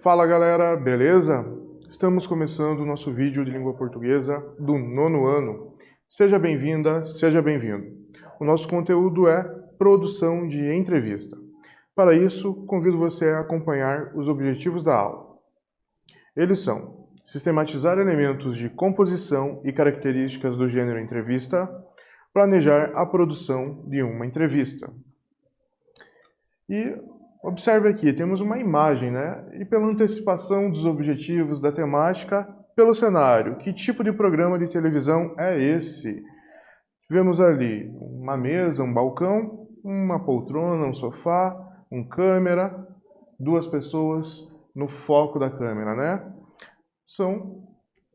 Fala galera, beleza? Estamos começando o nosso vídeo de língua portuguesa do 9º ano. Seja bem-vinda, seja bem-vindo. O nosso conteúdo é produção de entrevista. Para isso, convido você a acompanhar os objetivos da aula. Eles são: sistematizar elementos de composição e características do gênero entrevista, planejar a produção de uma entrevista. E observe aqui, temos uma imagem, né? E pela antecipação dos objetivos da temática, pelo cenário, que tipo de programa de televisão é esse? Vemos ali uma mesa, um balcão, uma poltrona, um sofá, um câmera, duas pessoas no foco da câmera, né? São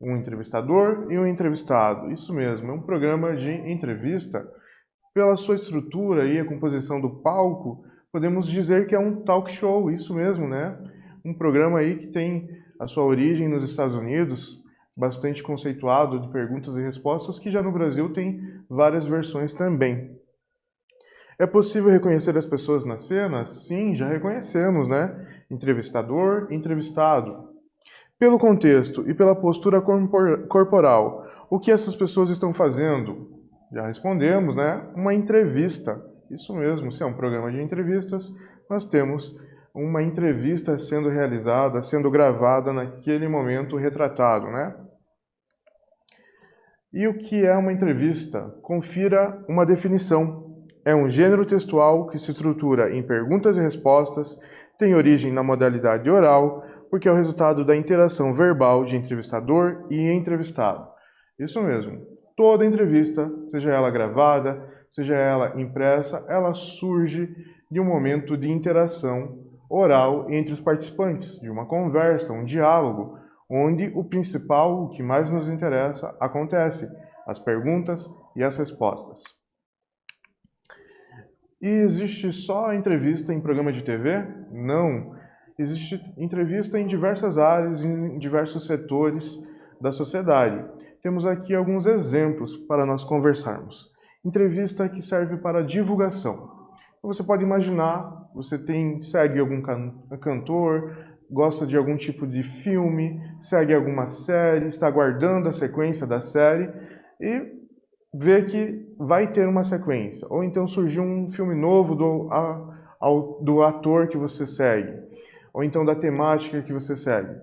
um entrevistador e um entrevistado. Isso mesmo, é um programa de entrevista. Pela sua estrutura e a composição do palco, podemos dizer que é um talk show, isso mesmo, né? Um programa aí que tem a sua origem nos Estados Unidos, bastante conceituado, de perguntas e respostas, que já no Brasil tem várias versões também. É possível reconhecer as pessoas na cena? Sim, já reconhecemos, né? Entrevistador, entrevistado. Pelo contexto e pela postura corporal, o que essas pessoas estão fazendo? Já respondemos, né? Uma entrevista. Isso mesmo, se é um programa de entrevistas, nós temos uma entrevista sendo realizada, sendo gravada naquele momento retratado, né? E o que é uma entrevista? Confira uma definição. É um gênero textual que se estrutura em perguntas e respostas, tem origem na modalidade oral, porque é o resultado da interação verbal de entrevistador e entrevistado. Isso mesmo. Toda entrevista, seja ela gravada, seja ela impressa, ela surge de um momento de interação oral entre os participantes, de uma conversa, um diálogo, onde o principal, o que mais nos interessa, acontece, as perguntas e as respostas. E existe só entrevista em programa de TV? Não. Existe entrevista em diversas áreas, em diversos setores da sociedade. Temos aqui alguns exemplos para nós conversarmos. Entrevista que serve para divulgação. Você pode imaginar, você segue algum cantor, gosta de algum tipo de filme, segue alguma série, está aguardando a sequência da série e vê que vai ter uma sequência. Ou então surgiu um filme novo do ator que você segue, ou então da temática que você segue.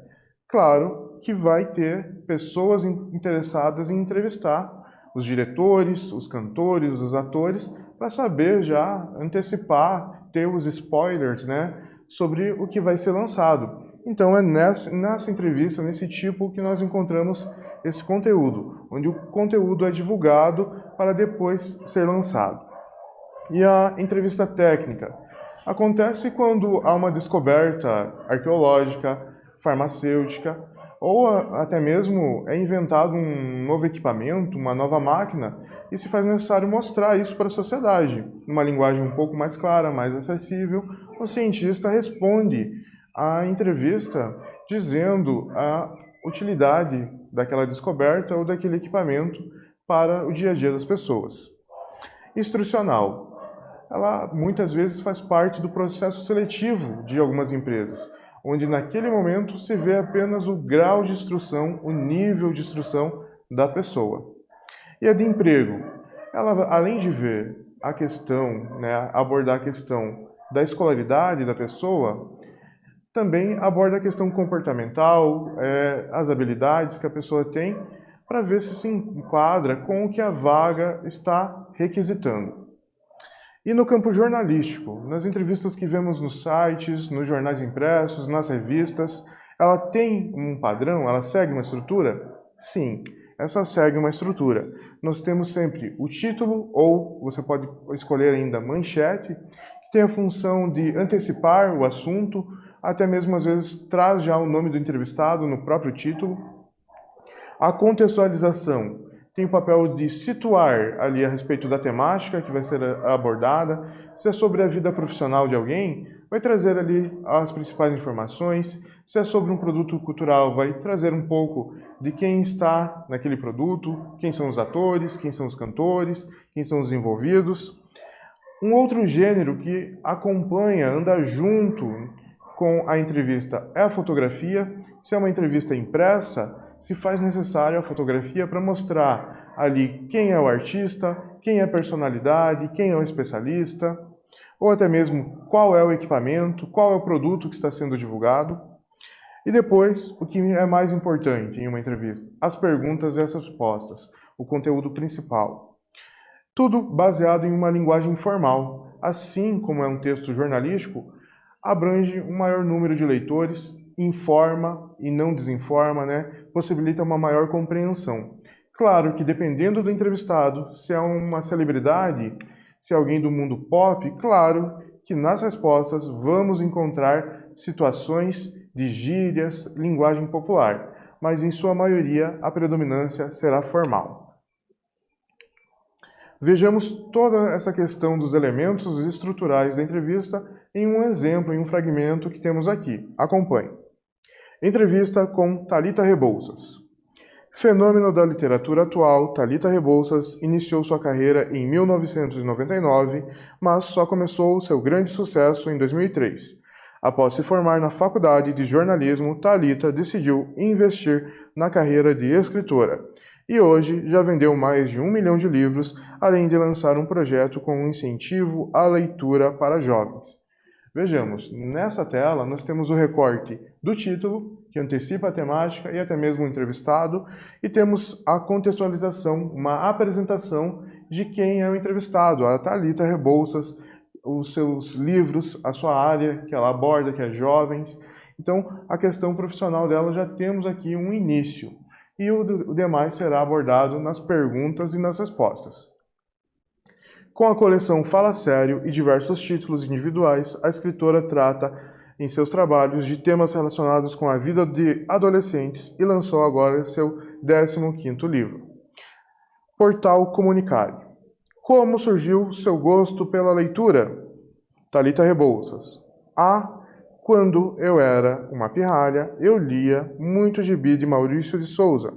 Claro que vai ter pessoas interessadas em entrevistar os diretores, os cantores, os atores, para saber já antecipar, ter os spoilers, né, sobre o que vai ser lançado. Então é nessa entrevista, nesse tipo, que nós encontramos esse conteúdo, onde o conteúdo é divulgado para depois ser lançado. E a entrevista técnica acontece quando há uma descoberta arqueológica, farmacêutica, ou até mesmo é inventado um novo equipamento, uma nova máquina, e se faz necessário mostrar isso para a sociedade. Numa linguagem um pouco mais clara, mais acessível, o cientista responde à entrevista dizendo a utilidade daquela descoberta ou daquele equipamento para o dia a dia das pessoas. Instrucional. Ela muitas vezes faz parte do processo seletivo de algumas empresas, onde naquele momento se vê apenas o grau de instrução, o nível de instrução da pessoa. E a de emprego, ela além de ver a questão, né, abordar a questão da escolaridade da pessoa, também aborda a questão comportamental, as habilidades que a pessoa tem, para ver se enquadra com o que a vaga está requisitando. E no campo jornalístico, nas entrevistas que vemos nos sites, nos jornais impressos, nas revistas, ela tem um padrão? Ela segue uma estrutura? Sim, essa segue uma estrutura. Nós temos sempre o título, ou você pode escolher ainda manchete, que tem a função de antecipar o assunto, até mesmo às vezes traz já o nome do entrevistado no próprio título. A contextualização tem o papel de situar ali a respeito da temática que vai ser abordada. Se é sobre a vida profissional de alguém, vai trazer ali as principais informações. Se é sobre um produto cultural, vai trazer um pouco de quem está naquele produto, quem são os atores, quem são os cantores, quem são os envolvidos. Um outro gênero que acompanha, anda junto com a entrevista é a fotografia. Se é uma entrevista impressa, se faz necessário a fotografia para mostrar ali quem é o artista, quem é a personalidade, quem é o especialista, ou até mesmo qual é o equipamento, qual é o produto que está sendo divulgado. E depois, o que é mais importante em uma entrevista? As perguntas e as respostas, o conteúdo principal. Tudo baseado em uma linguagem formal. Assim como é um texto jornalístico, abrange um maior número de leitores, informa e não desinforma, né? Possibilita uma maior compreensão. Claro que dependendo do entrevistado, se é uma celebridade, se é alguém do mundo pop, claro que nas respostas vamos encontrar situações de gírias, linguagem popular, mas em sua maioria a predominância será formal. Vejamos toda essa questão dos elementos estruturais da entrevista em um exemplo, em um fragmento que temos aqui. Acompanhe. Entrevista com Thalita Rebouças. Fenômeno da literatura atual, Thalita Rebouças iniciou sua carreira em 1999, mas só começou seu grande sucesso em 2003. Após se formar na faculdade de jornalismo, Thalita decidiu investir na carreira de escritora. E hoje já vendeu mais de 1 milhão de livros, além de lançar um projeto com um incentivo à leitura para jovens. Vejamos, nessa tela nós temos o recorte do título, que antecipa a temática e até mesmo o entrevistado, e temos a contextualização, uma apresentação de quem é o entrevistado, a Thalita Rebouças, os seus livros, a sua área que ela aborda, que é jovens. Então, a questão profissional dela já temos aqui um início. E o demais será abordado nas perguntas e nas respostas. Com a coleção Fala Sério e diversos títulos individuais, a escritora trata em seus trabalhos de temas relacionados com a vida de adolescentes e lançou agora seu 15º livro. Portal Comunicare. Como surgiu seu gosto pela leitura? Thalita Rebouças. Quando eu era uma pirralha, eu lia muito gibi de Maurício de Souza.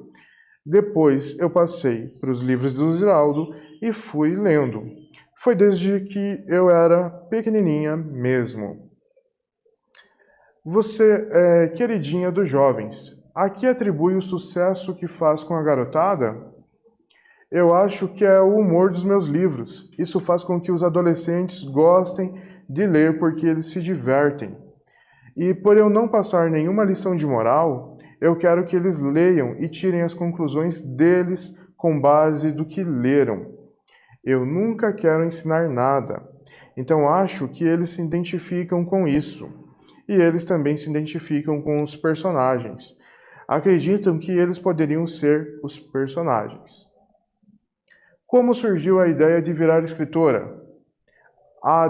Depois eu passei para os livros do Ziraldo e fui lendo. Foi desde que eu era pequenininha mesmo. Você é queridinha dos jovens. A que atribui o sucesso que faz com a garotada? Eu acho que é o humor dos meus livros. Isso faz com que os adolescentes gostem de ler porque eles se divertem. E por eu não passar nenhuma lição de moral, eu quero que eles leiam e tirem as conclusões deles com base do que leram. Eu nunca quero ensinar nada. Então acho que eles se identificam com isso. E eles também se identificam com os personagens. Acreditam que eles poderiam ser os personagens. Como surgiu a ideia de virar escritora?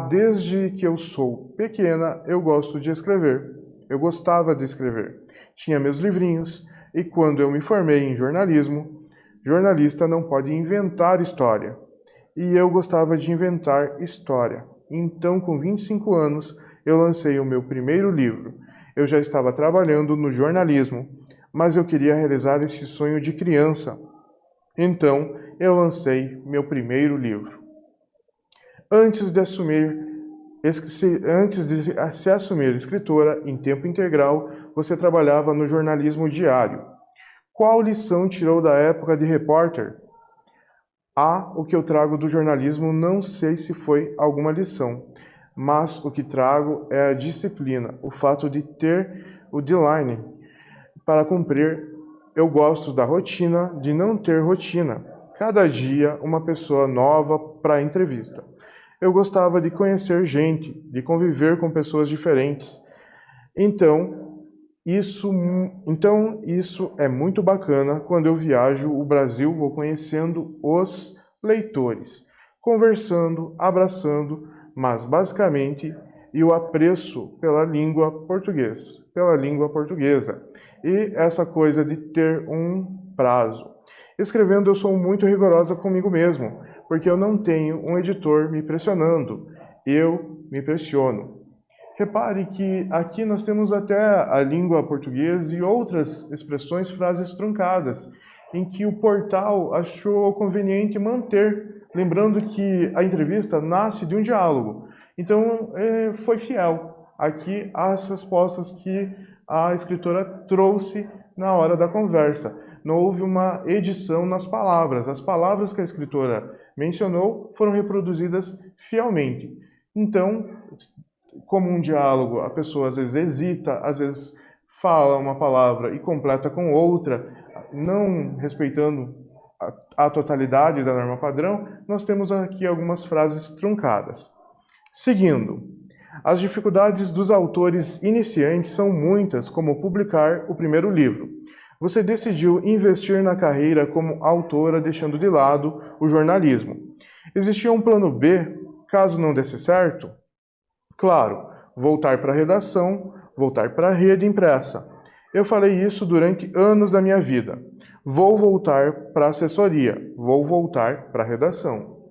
Desde que eu sou pequena, eu gosto de escrever. Eu gostava de escrever. Tinha meus livrinhos, e quando eu me formei em jornalismo, jornalista não pode inventar história. E eu gostava de inventar história. Então, com 25 anos, eu lancei o meu primeiro livro. Eu já estava trabalhando no jornalismo, mas eu queria realizar esse sonho de criança. Então, eu lancei meu primeiro livro. Antes de se assumir escritora em tempo integral, você trabalhava no jornalismo diário. Qual lição tirou da época de repórter? O que eu trago do jornalismo não sei se foi alguma lição, mas o que trago é a disciplina, o fato de ter o deadline para cumprir. Eu gosto da rotina, de não ter rotina. Cada dia uma pessoa nova para a entrevista. Eu gostava de conhecer gente, de conviver com pessoas diferentes. Então, isso é muito bacana quando eu viajo o Brasil, vou conhecendo os leitores, conversando, abraçando, mas basicamente eu apreço pela língua portuguesa. E essa coisa de ter um prazo. Escrevendo eu sou muito rigorosa comigo mesmo, porque eu não tenho um editor me pressionando, eu me pressiono. Repare que aqui nós temos até a língua portuguesa e outras expressões, frases truncadas, em que o portal achou conveniente manter, lembrando que a entrevista nasce de um diálogo. Então, foi fiel. aqui as respostas que a escritora trouxe na hora da conversa. Não houve uma edição nas palavras. As palavras que a escritora mencionou foram reproduzidas fielmente. Então, como um diálogo, a pessoa às vezes hesita, às vezes fala uma palavra e completa com outra, não respeitando a totalidade da norma padrão, nós temos aqui algumas frases truncadas. Seguindo, as dificuldades dos autores iniciantes são muitas, como publicar o primeiro livro. Você decidiu investir na carreira como autora, deixando de lado o jornalismo. Existia um plano B, caso não desse certo? Claro, voltar para a redação, voltar para a rede impressa. Eu falei isso durante anos da minha vida. Vou voltar para a assessoria, vou voltar para a redação.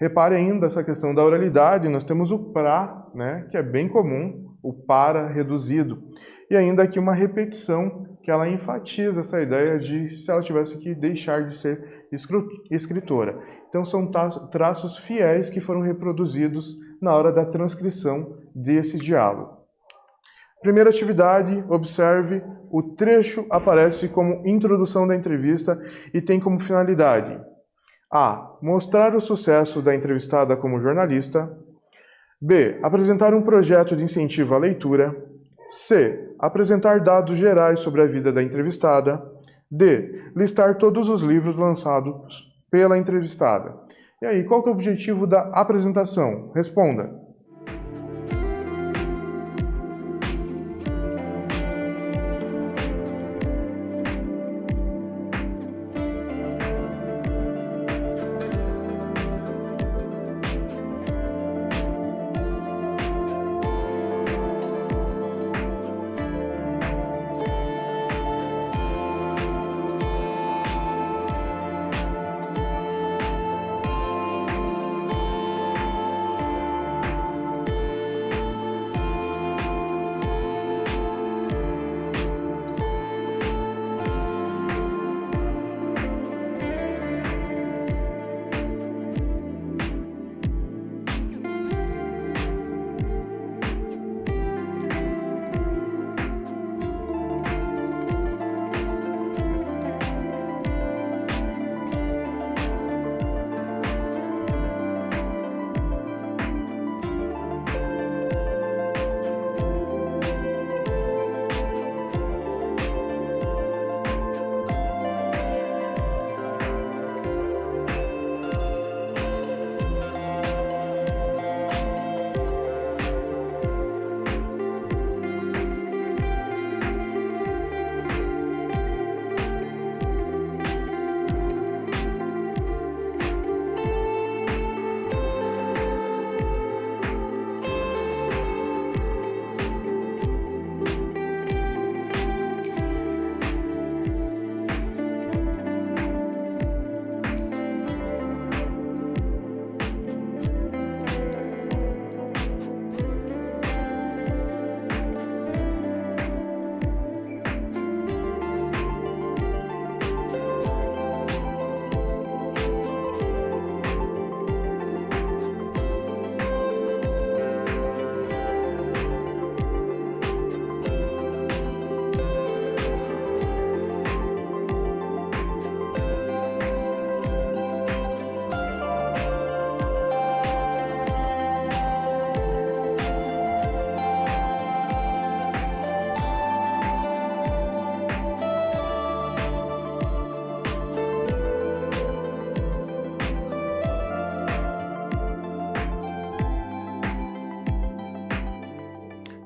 Repare ainda essa questão da oralidade, nós temos o pra, né, que é bem comum, o para reduzido. E ainda aqui uma repetição que ela enfatiza essa ideia de se ela tivesse que deixar de ser escritora. Então são traços fiéis que foram reproduzidos na hora da transcrição desse diálogo. Primeira atividade, observe, o trecho aparece como introdução da entrevista e tem como finalidade A. Mostrar o sucesso da entrevistada como jornalista. B. Apresentar um projeto de incentivo à leitura. C. Apresentar dados gerais sobre a vida da entrevistada. D. Listar todos os livros lançados pela entrevistada. E aí, qual que é o objetivo da apresentação? Responda.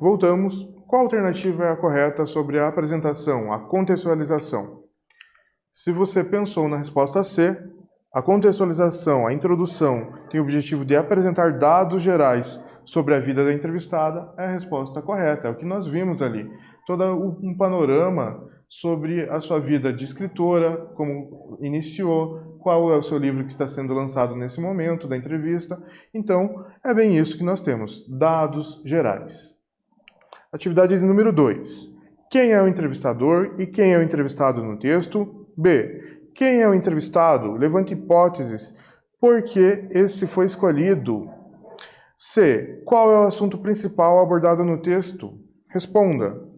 Voltamos. Qual alternativa é a correta sobre a apresentação, a contextualização? Se você pensou na resposta C, a contextualização, a introdução, tem o objetivo de apresentar dados gerais sobre a vida da entrevistada, é a resposta correta, é o que nós vimos ali. Todo um panorama sobre a sua vida de escritora, como iniciou, qual é o seu livro que está sendo lançado nesse momento da entrevista. Então, é bem isso que nós temos, dados gerais. Atividade número 2. Quem é o entrevistador e quem é o entrevistado no texto? B. Quem é o entrevistado? Levante hipóteses. Por que esse foi escolhido? C. Qual é o assunto principal abordado no texto? Responda.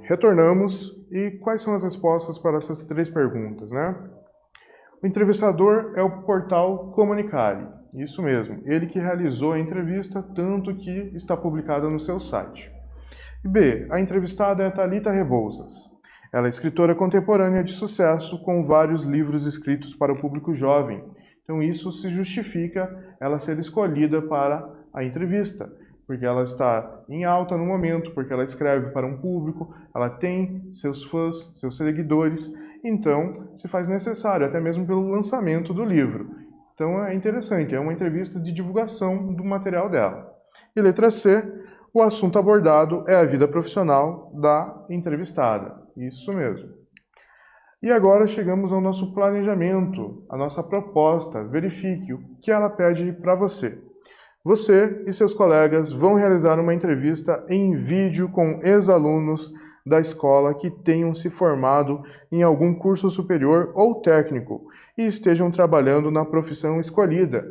Retornamos e quais são as respostas para essas 3 perguntas, né? O entrevistador é o portal Comunicare, isso mesmo, ele que realizou a entrevista, tanto que está publicada no seu site. B. A entrevistada é a Thalita Rebouças. Ela é escritora contemporânea de sucesso com vários livros escritos para o público jovem, então isso se justifica ela ser escolhida para a entrevista, porque ela está em alta no momento, porque ela escreve para um público, ela tem seus fãs, seus seguidores, então se faz necessário, até mesmo pelo lançamento do livro. Então é interessante, é uma entrevista de divulgação do material dela. E letra C, o assunto abordado é a vida profissional da entrevistada. Isso mesmo. E agora chegamos ao nosso planejamento, a nossa proposta. Verifique o que ela pede para você. Você e seus colegas vão realizar uma entrevista em vídeo com ex-alunos da escola que tenham se formado em algum curso superior ou técnico e estejam trabalhando na profissão escolhida.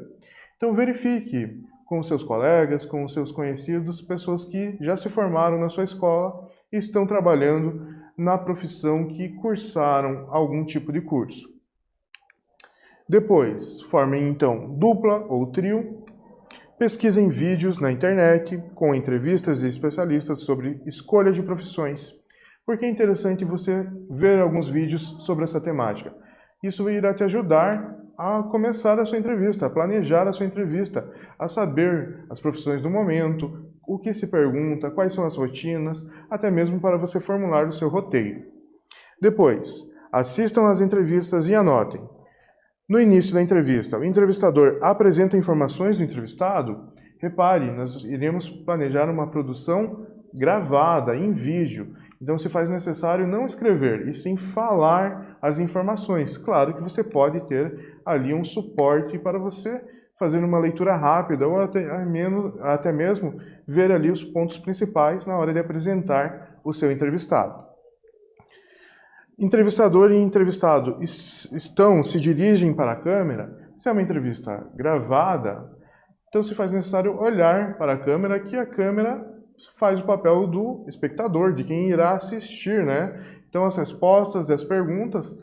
Então verifique com seus colegas, com seus conhecidos, pessoas que já se formaram na sua escola e estão trabalhando na profissão que cursaram algum tipo de curso. Depois, formem então dupla ou trio. Pesquisem vídeos na internet com entrevistas e especialistas sobre escolha de profissões, porque é interessante você ver alguns vídeos sobre essa temática. Isso irá te ajudar a começar a sua entrevista, a planejar a sua entrevista, a saber as profissões do momento, o que se pergunta, quais são as rotinas, até mesmo para você formular o seu roteiro. Depois, assistam às entrevistas e anotem. No início da entrevista, o entrevistador apresenta informações do entrevistado. Repare, nós iremos planejar uma produção gravada, em vídeo. Então, se faz necessário não escrever, e sim falar as informações. Claro que você pode ter ali um suporte para você fazer uma leitura rápida, ou até mesmo ver ali os pontos principais na hora de apresentar o seu entrevistado. Entrevistador e entrevistado se dirigem para a câmera. Se é uma entrevista gravada, Então se faz necessário olhar para a câmera, que a câmera faz o papel do espectador, de quem irá assistir, né? Então as respostas e as perguntas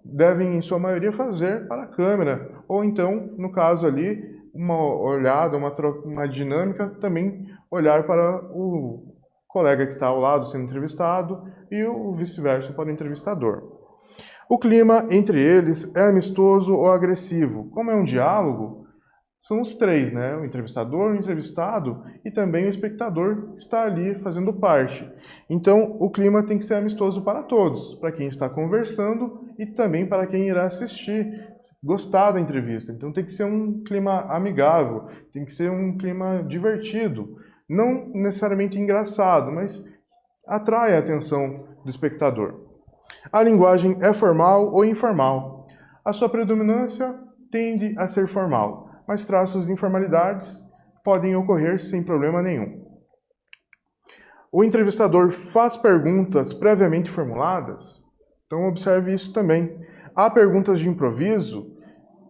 devem, em sua maioria, fazer para a câmera, ou então, no caso ali, uma olhada, uma dinâmica, também olhar para o colega que está ao lado sendo entrevistado e o vice-versa para o entrevistador. O clima entre eles é amistoso ou agressivo. Como é um diálogo, são os três, né? O entrevistador, o entrevistado e também o espectador está ali fazendo parte. Então, o clima tem que ser amistoso para todos, para quem está conversando e também para quem irá assistir, gostar da entrevista. Então, tem que ser um clima amigável, tem que ser um clima divertido, não necessariamente engraçado, mas atrai a atenção do espectador. A linguagem é formal ou informal. A sua predominância tende a ser formal, mas traços de informalidades podem ocorrer sem problema nenhum. O entrevistador faz perguntas previamente formuladas, então observe isso também. Há perguntas de improviso,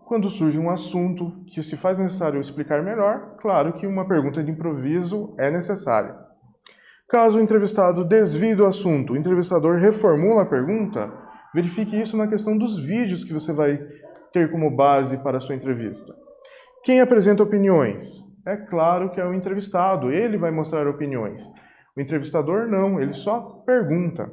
quando surge um assunto que se faz necessário explicar melhor, claro que uma pergunta de improviso é necessária. Caso o entrevistado desvie do assunto, o entrevistador reformula a pergunta, verifique isso na questão dos vídeos que você vai ter como base para a sua entrevista. Quem apresenta opiniões? É claro que é o entrevistado, ele vai mostrar opiniões. O entrevistador não, ele só pergunta.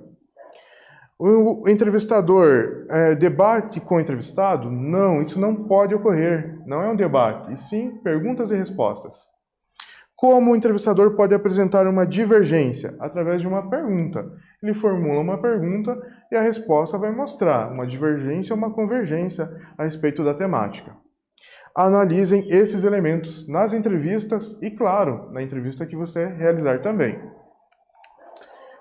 O entrevistador debate com o entrevistado? Não, isso não pode ocorrer, não é um debate, e sim perguntas e respostas. Como o entrevistador pode apresentar uma divergência? Através de uma pergunta. Ele formula uma pergunta e a resposta vai mostrar uma divergência ou uma convergência a respeito da temática. Analisem esses elementos nas entrevistas e, claro, na entrevista que você realizar também.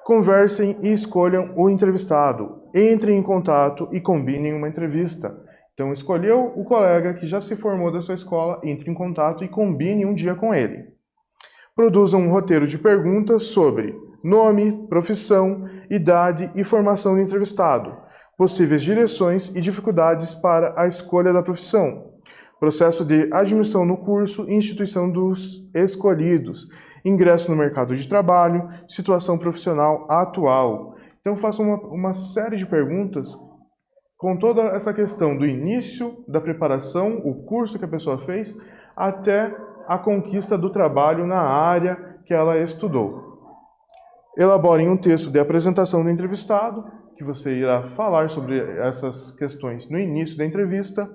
Conversem e escolham o entrevistado. Entrem em contato e combinem uma entrevista. Então, escolheu o colega que já se formou da sua escola, entre em contato e combine um dia com ele. Produzam um roteiro de perguntas sobre nome, profissão, idade e formação do entrevistado, possíveis direções e dificuldades para a escolha da profissão, processo de admissão no curso e instituição dos escolhidos, ingresso no mercado de trabalho, situação profissional atual. Então façam uma série de perguntas com toda essa questão do início da preparação, o curso que a pessoa fez, até a conquista do trabalho na área que ela estudou. Elaborem um texto de apresentação do entrevistado, que você irá falar sobre essas questões no início da entrevista.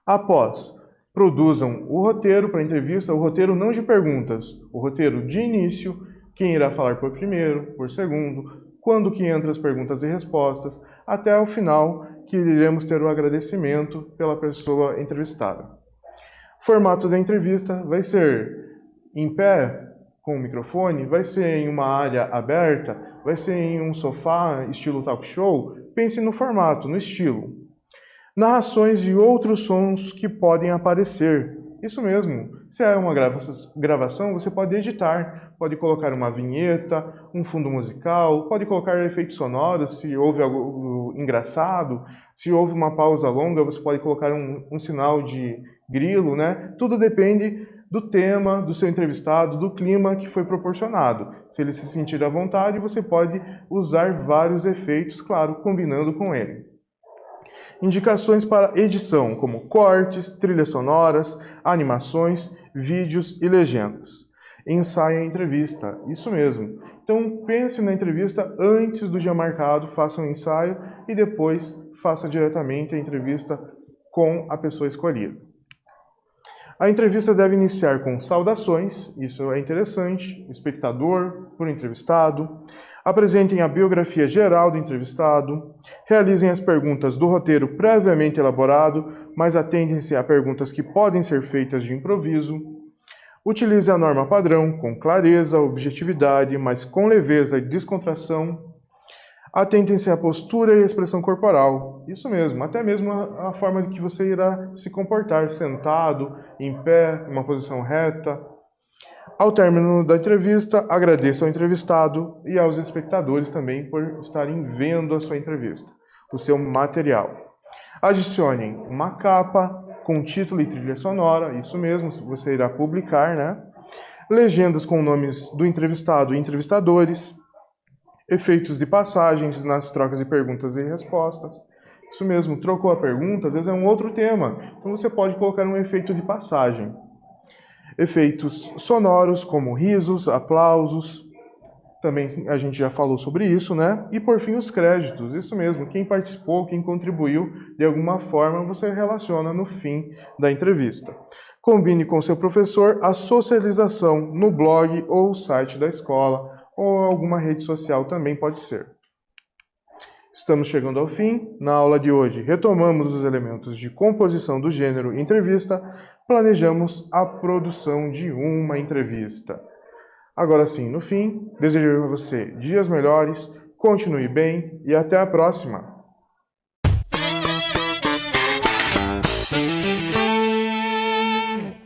Após, produzam o roteiro para a entrevista, o roteiro não de perguntas, o roteiro de início, quem irá falar por primeiro, por segundo, quando que entra as perguntas e respostas, até o final, que iremos ter o agradecimento pela pessoa entrevistada. O formato da entrevista vai ser em pé, com o microfone, vai ser em uma área aberta, vai ser em um sofá, estilo talk show. Pense no formato, no estilo. Narrações e outros sons que podem aparecer. Isso mesmo, se é uma gravação, você pode editar, pode colocar uma vinheta, um fundo musical, pode colocar efeitos sonoros, se houve algo engraçado, se houve uma pausa longa, você pode colocar um sinal de grilo, né? Tudo depende do tema, do seu entrevistado, do clima que foi proporcionado. Se ele se sentir à vontade, você pode usar vários efeitos, claro, combinando com ele. Indicações para edição, como cortes, trilhas sonoras, animações, vídeos e legendas. Ensaie a entrevista, isso mesmo. Então pense na entrevista antes do dia marcado, faça um ensaio e depois faça diretamente a entrevista com a pessoa escolhida. A entrevista deve iniciar com saudações, isso é interessante, espectador, por entrevistado. Apresentem a biografia geral do entrevistado. Realizem as perguntas do roteiro previamente elaborado, mas atentem-se a perguntas que podem ser feitas de improviso. Utilize a norma padrão com clareza, objetividade, mas com leveza e descontração. Atentem-se à postura e à expressão corporal. Isso mesmo, até mesmo a forma de que você irá se comportar, sentado, em pé, em uma posição reta. Ao término da entrevista, agradeça ao entrevistado e aos espectadores também por estarem vendo a sua entrevista, o seu material. Adicionem uma capa com título e trilha sonora, isso mesmo, você irá publicar, né? Legendas com nomes do entrevistado e entrevistadores, efeitos de passagens nas trocas de perguntas e respostas. Isso mesmo, trocou a pergunta, às vezes é um outro tema, então você pode colocar um efeito de passagem. Efeitos sonoros, como risos, aplausos, também a gente já falou sobre isso, né? E por fim os créditos, isso mesmo, quem participou, quem contribuiu, de alguma forma você relaciona no fim da entrevista. Combine com seu professor a socialização no blog ou site da escola, ou alguma rede social também pode ser. Estamos chegando ao fim. Na aula de hoje, retomamos os elementos de composição do gênero entrevista, planejamos a produção de uma entrevista. Agora sim, no fim, desejo a você dias melhores, continue bem e até a próxima!